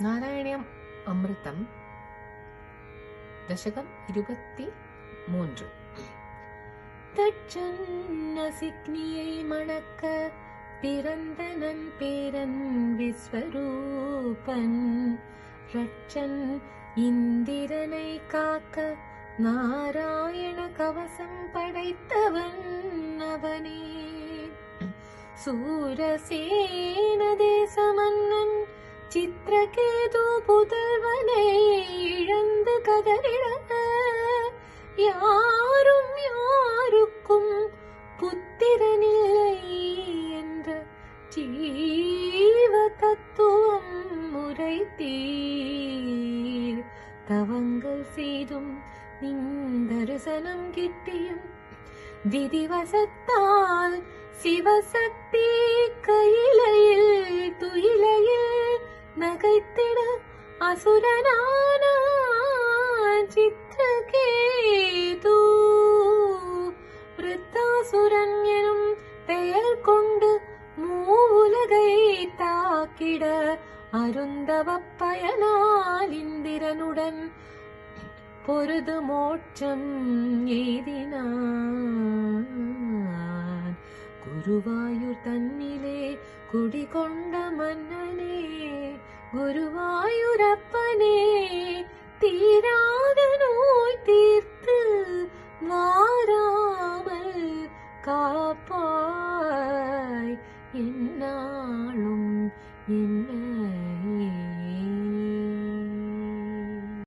നാരായണീയം അമൃതം ദശകം 23. தட்சன்னசிக்னியை மணக்க பிறந்தனன் பேரன் விஸ்வரூபன் ரட்சன் இந்திரனை காக்க நாராயண கவசம் படைத்தவன் அவனே. சூரசேன தேசமன்னன் சித்திரகேது புதல்வனை இழந்து கதறிட யாரும் யாருக்கும் புத்திரனில்லை என்ற ஜீவ தத்துவம் முறைத்தீர். தவங்கள் செய்தும் நிந்தரிசனம் கிட்டியும் விதிவசத்தால் சிவசக்தி கையிலையில் துயிலையில் நகைத்திட அசுரனான சித்திரகேது விருத்தாசுரன் எனும் பெயர் கொண்டு மூவுலகை தாக்கிட அருந்தவ பயனால் இந்திரனுடன் பொருது மோட்சம் எய்தினான். குருவாயூர் தன்னிலே குடிகொண்ட மன்னனே, குருவாயூரப்பனே, தீராத நோய் தீர்த்து வாராமல் காப்பாய் என்னாலும் என்